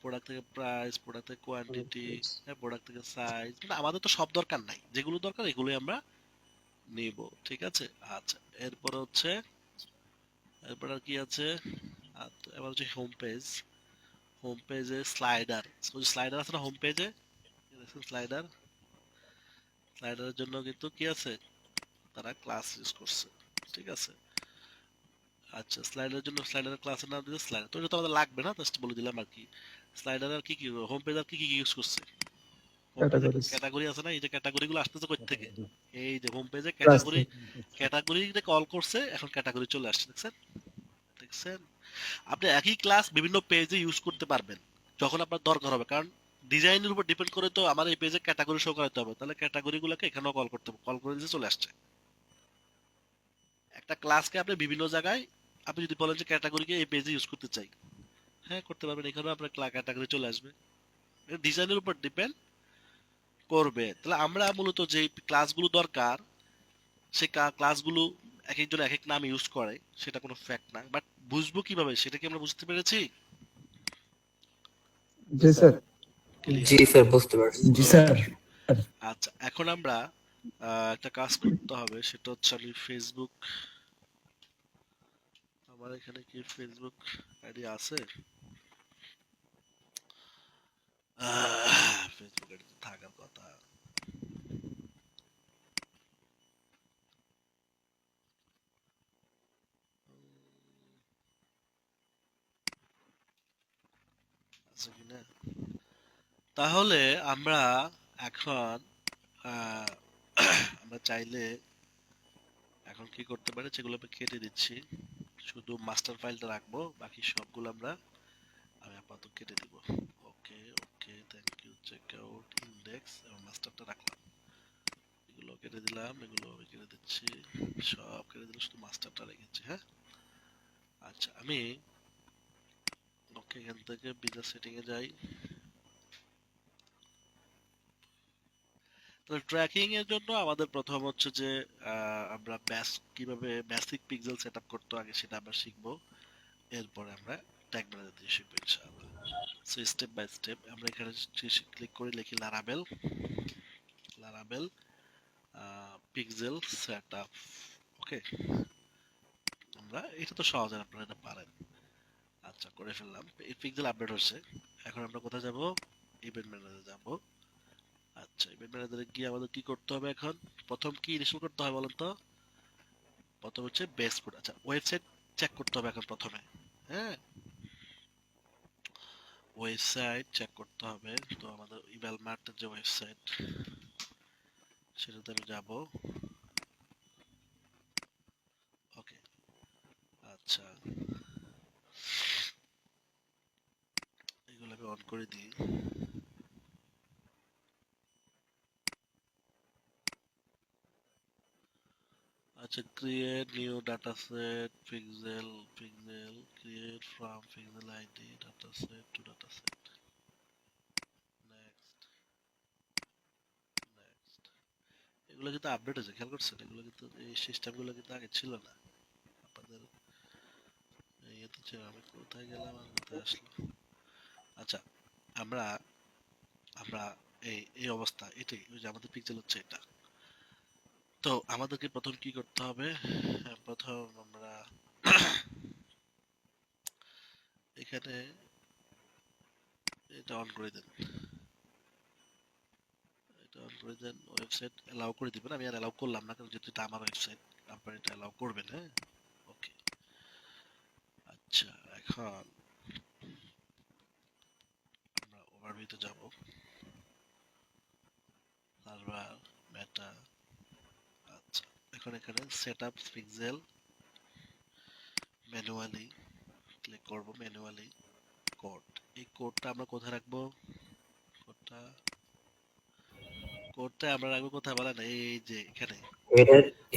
প্রোডাক্ট থেকে প্রাইস, প্রোডাক্ট থেকে কোয়ান্টিটি, প্রোডাক্ট থেকে সাইজ। মানে আমাদের তো সব দরকার নাই, যেগুলো দরকার এগুলোই আমরা নিব, ঠিক আছে। আচ্ছা, এরপর হচ্ছে, এরপর আর কি আছে? আচ্ছা, এবার হচ্ছে হোম পেজ। হোম পেজে স্লাইডার, ওই স্লাইডার আছে না হোম পেজে, স্লাইডার। স্লাইডারের জন্য কিন্তু কি আছে, তারা ক্লাস ইউজ করছে, ঠিক আছে। আচ্ছা, স্লাইডারের জন্য স্লাইডারের ক্লাসের নাম দিয়েছে স্লাইডার। তো এটা তো আমাদের লাগবে না, জাস্ট বলে দিলাম আর কি। স্লাইডার আর কি কি, হোম পেজ আর কি কি ইউজ করছে? হোম পেজে Categories. ক্যাটাগরি আছে না, এই যে ক্যাটাগরি গুলো আসতেছে কই থেকে? এই যে হোম পেজে Class ক্যাটাগরি, ক্যাটাগরিতে কল করছে, এখন ক্যাটাগরি চলে আসছে, দেখছেন? দেখছেন? আপনি একই ক্লাস বিভিন্ন পেজে ইউজ করতে পারবেন যখন আপনার দরকার হবে, কারণ ডিজাইনের উপর ডিপেন্ড করে তো আমার এই পেজে ক্যাটাগরি শো করাতে হবে, তাহলে ক্যাটাগরি গুলোকে এখানেও কল করতে হবে, কল করে দিতে চলে আসছে। একটা ক্লাসকে আপনি বিভিন্ন জায়গায়, আপনি যদি বলেন যে ক্যাটাগরিকে এই পেজে ইউজ করতে চাই, হ্যাঁ করতে পারবেন, এখানেও আপনার ক্যাটাগরি চলে আসবে। ডিজাইনের উপর ডিপেন্ড করবে। তাহলে আমরা মূলত যে ক্লাসগুলো দরকার, সেই ক্লাসগুলো এক একজন এক এক নাম ইউজ করে, সেটা কোনো ফ্যাক্ট না, বাট বুঝবো কিভাবে সেটা কি আমরা বুঝতে পেরেছি? জি স্যার। Clear? জি স্যার, বুঝতে পারছি। জি স্যার। আচ্ছা, এখন আমরা একটা কাজ করতে হবে, সেটা হচ্ছে আমি ফেসবুক, আমার এখানে কি ফেসবুক আইডি আছে? ফেসবুক আইডি তো থাকার কথা। আছে কিনা? তাহলে আমরা এখন আহ, আমরা চাইলে এখন কি করতে পারি, সেগুলো আমি কেটে দিচ্ছি, শুধু মাস্টার ফাইলটা রাখবো, বাকি সবগুলো আমি আপাতত কেটে দিব। Okay okay, thank you, check out, index এবং মাস্টারটা রাখলাম, এগুলো কেটে দিলাম, এগুলো আমি কেটে দিচ্ছি, সব কেটে দিলাম, শুধু মাস্টারটা রেখেছি, হ্যাঁ। আচ্ছা, আমি ওকে, এখান থেকে বিজনেস সেটিং এ যাই। তো ট্র্যাকিং এর জন্য আমাদের প্রথম হচ্ছে যে আমরা কিভাবে বেসিক পিক্সেল সেটআপ করতে হয় আগে সেটা আমরা শিখবো, এরপরে আমরা ট্যাগ ম্যানেজার দিয়ে শিখবো ইনশাআল্লাহ। সো স্টেপ বাই স্টেপ আমরা এখানে ক্লিক করে লিখি লারাবেল, লারাবেল পিক্সেল সেটআপ। ওকে, আমরা এটা তো সহজ, আপনারা এটা পারেন। আচ্ছা, করে ফেললাম, এই পিক্সেল আপডেট হচ্ছে। এখন আমরা কোথায় যাব? ইভেন্ট ম্যানেজারে যাব। আচ্ছা, ইভেন্ট ম্যানেজারে গিয়ে আমাদের কি করতে হবে এখন? প্রথম কি ইনস্টল করতে হয় বলেন তো? প্রথম হচ্ছে বেস কোড। আচ্ছা, ওয়েবসাইট চেক করতে হবে এখন প্রথমে, হ্যাঁ, ওয়েবসাইট চেক করতে হবে। তো আমাদের ইমেল মার্টের যে ওয়েবসাইট, সেটাতে আমি যাব। ওকে, আচ্ছা, এগুলো আমি অন করে দিই। আচ্ছা, create new data set pixel, pixel create from pixel ID data set to data set, next, next. এগুলো কিন্তু আপডেট হয়েছে, খেয়াল করছেন? এগুলো কিন্তু, এই সিস্টেমগুলো কিন্তু আগে ছিল না আপনাদের, ইয়েতে ছিল। আমি কোথায় গেলাম আর কোথায় আসলো? আচ্ছা, আমরা আমরা এই এই অবস্থা, এটাই ওই যে আমাদের পিক্সেল হচ্ছে এটা। তো আমাদেরকে প্রথম কি করতে হবে? প্রথম আমরা এখানে এটা অন করে দেন, এটা অন করে দেন। ওয়েবসাইট অ্যালাউ করে দিবেন। আমি আর অ্যালাউ করলাম না, কারণ যেহেতু এটা আমার ওয়েবসাইট, আপনারা এটা অ্যালাউ করবেন। হ্যাঁ, ওকে। আচ্ছা, এখন আমরা ওভারভিউতে যাব। সার্ভার, মেটা। আচ্ছা, এখন এখানে সেটআপ পিক্সেল ম্যানুয়ালি ক্লিক করব। ম্যানুয়ালি কোড, এই কোডটা আমরা কোথায় রাখবো? কোডটা কোডটা আমরা রাখবো কোথায় বলেন? এই যে এখানে,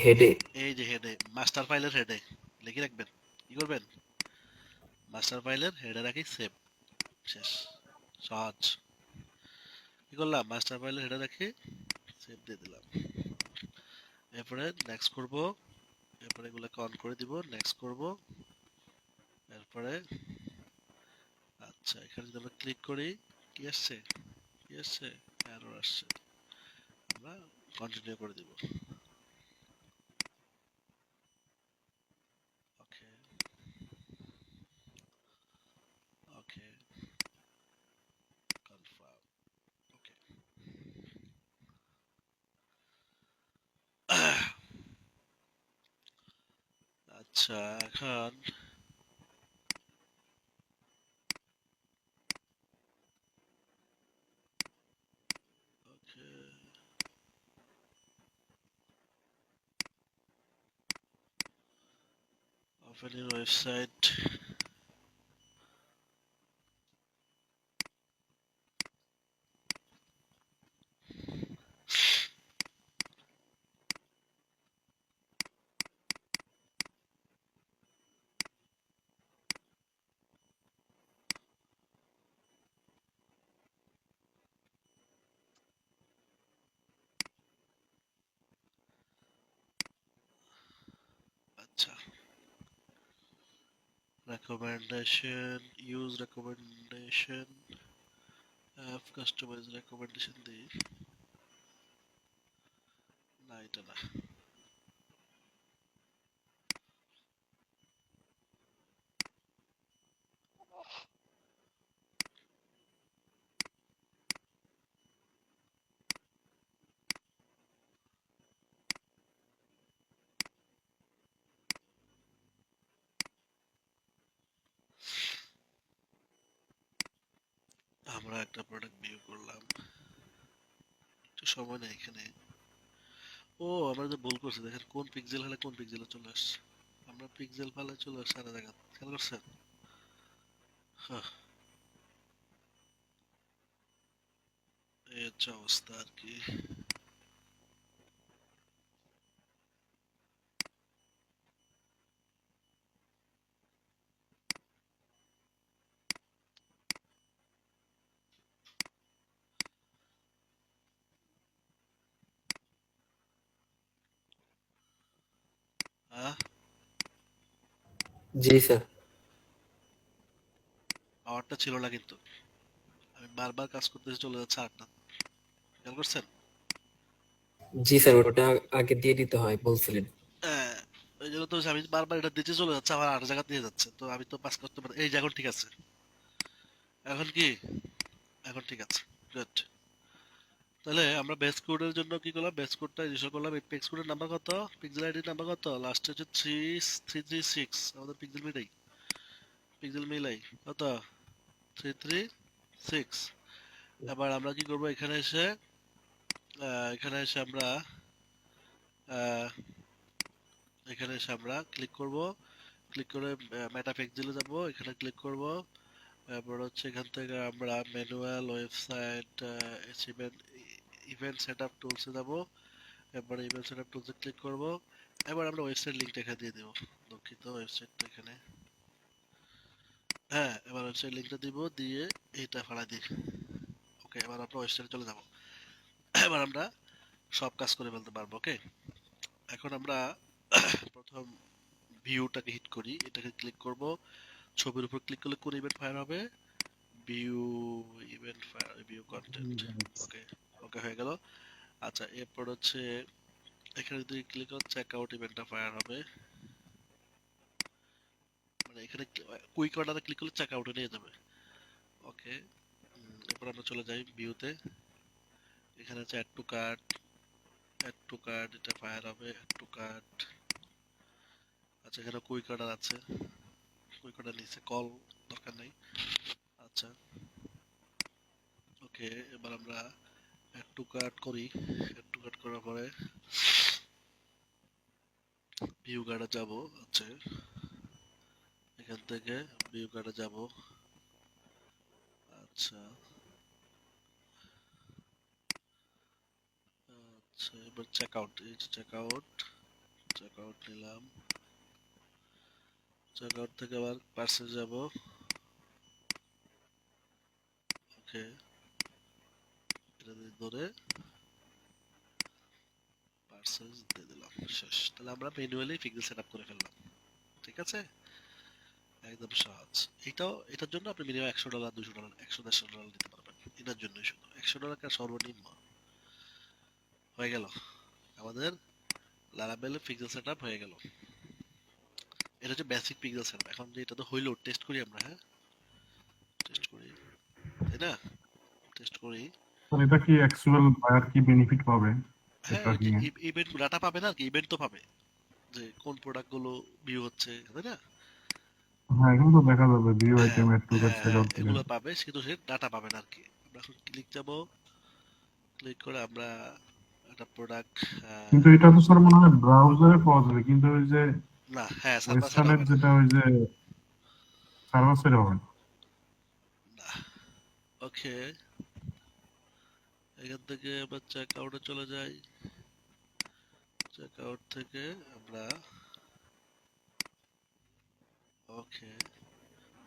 হেডে এই যে হেডে, মাস্টার ফাইলের হেডে লিখে রাখবেন। কি করবেন? মাস্টার ফাইলের হেডে রাখি সেভ। শেষ, সহজ। কি করলাম? মাস্টার ফাইলের হেডে রাখি সেভ দিয়ে দিলাম। এরপরে নেক্সট করব, এরপরে এগুলোকে অন করে দিব, নেক্সট করব। এরপরে আচ্ছা, এখানে যদি আমরা ক্লিক করি, কি আসছে? কি আসছে? এরর আসছে। আমরা কন্টিনিউ করে দিব। ওকে, ওকে, কনফার্ম। ওকে। আচ্ছা, এখন ওকে, ওপেন ইউর ওয়েবসাইট। আচ্ছা, recommendation, use recommendation, have customize recommendation দিই। না, এটা না। আমরা একটা প্রোডাক্ট ভিউ করলাম, একটু সময় নেই এখানে। ও, আমরা যে ভুল করছি, দেখেন কোন পিক্সেল হলে কোন পিক্সেলে চলে আসছে। আমরা পিক্সেল ফালে চলে আসছে আলাদা জায়গা, খেয়াল করছেন? হ্যাঁ, এই হচ্ছে অবস্থা আর কি। হ্যাঁ, জি স্যার। পাওয়ারটা ছিল না কিন্তু, আমি বারবার কাজ করতেছি, চলে যাচ্ছে আরেকটা, খেয়াল করছেন? জি স্যার, ওটা আগে দিয়ে দিতে হয় বলছিলেন। হ্যাঁ, ওই জন্য তো আমি বারবার এটা দিতে চলে যাচ্ছে, আবার আর জায়গা দিয়ে যাচ্ছে, তো আমি তো পাস করতে পারি। এই যে এখন ঠিক আছে, এখন কি? এখন ঠিক আছে, গুড। তাহলে আমরা বেস কোডের জন্য কি করলাম? বেস কোডটা ইনস্টল করলাম। এই বেস কোডের নাম্বার কত? পিক্সেল আইডি নাম্বার কত? লাস্টে হচ্ছে 3336। আমাদের পিক্সেল মিলাই, পিক্সেল মিলাই কত? 336। এবার আমরা কি করব? এখানে এসে এখানে এসে আমরা আহ, এখানে এসে আমরা ক্লিক করব। ক্লিক করে মেটা পিক্সেলে যাব, এখানে ক্লিক করব। তারপর হচ্ছে এখান থেকে আমরা manual website event event setup টুলসে যাব। এরপরে ইমেল সেটআপ টুলসে ক্লিক করব। এবার আমরা ওয়েবসাইট লিংকটা এখানে দিয়ে দেব। দুঃখিত, ওয়েবসাইটটা এখানে। হ্যাঁ, এবার ওয়েবসাইট লিংকটা দিব, দিয়ে এইটা ফালা দিই। ওকে, এবার আমরা ওয়েবসাইটে চলে যাব। এবার আমরা সব কাজ করে ফেলতে পারবো। ওকে, এখন আমরা প্রথম ভিউটাকে হিট করি, এটাকে ক্লিক করব। ছবির উপর ক্লিক করলে কোন ইভেন্ট ফায়ার হবে? View event fire, view content. Okay, okay হয়ে গেল। আচ্ছা, এরপর হচ্ছে এখানে যদি ক্লিক করো চেক আউট ইভেন্টটা ফায়ার হবে, মানে এখানে কুইক অর্ডারে ক্লিক করলে চেক আউটে নিয়ে যাবে। ওকে, এরপর আমরা চলে যাই ভিউতে। এখানে আছে অ্যাড টু কার্ট, এটা ফায়ার হবে অ্যাড টু কার্ট। আচ্ছা, এখানে কুইক অর্ডার আছে, কুইক অর্ডার নিচে কল দরকার নাই। আচ্ছা ওকে, এবার আমরা অ্যাড টু কার্ট করি। অ্যাড টু কার্ট করার পরে ভিউ গার্ডে যাব। আচ্ছা, এখান থেকে ভিউ গার্ডে যাব। আচ্ছা আচ্ছা, এবার চেক আউট, এই যে চেক আউট নিলাম। চেক আউট থেকে আবার পার্সেল যাব। ওকে, এটা দিয়ে ধরে পার্সেল দিয়ে দিলাম, শেষ। তাহলে আমরা ম্যানুয়ালি পিক্সেল সেটআপ করে ফেললাম। ঠিক আছে, একদম সহজ। এটার জন্য আপনি মিনিমাম $100, $200, $100 দিতে পারবেন। এটার জন্যই শুধু $100 সর্বনিম্ন। হয়ে গেল আমাদের লারাবেল পিক্সেল সেটআপ হয়ে গেল। এটা হচ্ছে বেসিক পিক্সেল সেটআপ। এখন যে এটা তো হইলো, টেস্ট করি আমরা। হ্যাঁ, টেস্ট করি, তাই না? টেস্ট করি। এটা কি অ্যাকচুয়াল বায়ার কি বেনিফিট পাবে? হ্যাঁ, এটা নিয়ে ইভেন্ট ডাটা পাবে না, আর কি ইভেন্ট তো পাবে যে কোন প্রোডাক্ট গুলো ভিউ হচ্ছে, তাই না? হ্যাঁ, এগুলো তো দেখা যাবে ভিউ হ্যাঁ আইটেম এর টু কাট চেক আউট থেকে। এগুলো পাবে, কিন্তু সে ডাটা পাবে না আর কি। আমরা এখন ক্লিক করে আমরা একটা প্রোডাক্ট, কিন্তু এটা তো স্যার মনে হয় ব্রাউজারে পাওয়া যাবে, কিন্তু ওই যে না, হ্যাঁ সার্ভার সাইড ওয়েস্টার্নের হবে না। যেটা ওই যে সার্ভার সাইড হবে না। ওকে, এখান থেকে আবার চেক আউটে চলে যাই। চেক আউট থেকে আমরা ওকে,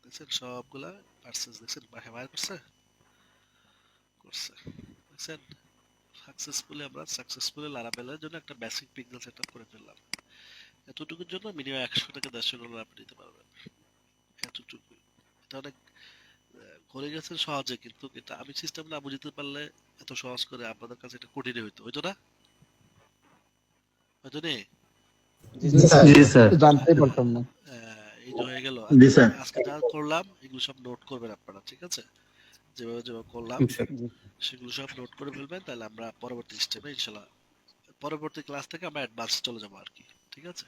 দেখছেন সবগুলা পার্সেস দেখছেন বাইর করছে দেখছেন। সাকসেসফুলি লারাবেলের জন্য একটা বেসিক পিক্সেল সেটআপ করে ফেললাম। এতটুকুর জন্য মিনিমাম $100 $150 আপনি দিতে পারবেন। এতটুকু, এটা অনেক করে গেছেন সহজে, কিন্তু এটা আমি সিস্টেম না বুঝতে পারলে এত সহজ করে আপনাদের কাছে এটা কঠিন হইতো না? হয়তো নেই। জি স্যার, জি স্যার। জানতেই পারতাম না। এই যে হয়ে গেল। জি স্যার। আজকে যা করলাম এগুলো সব নোট করবেন আপনারা, ঠিক আছে? যেভাবে করলাম সেগুলো সব নোট করে ফেলবেন, তাহলে আমরা পরবর্তী স্টেপে ইনশাল্লাহ পরবর্তী ক্লাস থেকে আমরা অ্যাডভান্স চলে যাবো আর কি। ঠিক আছে?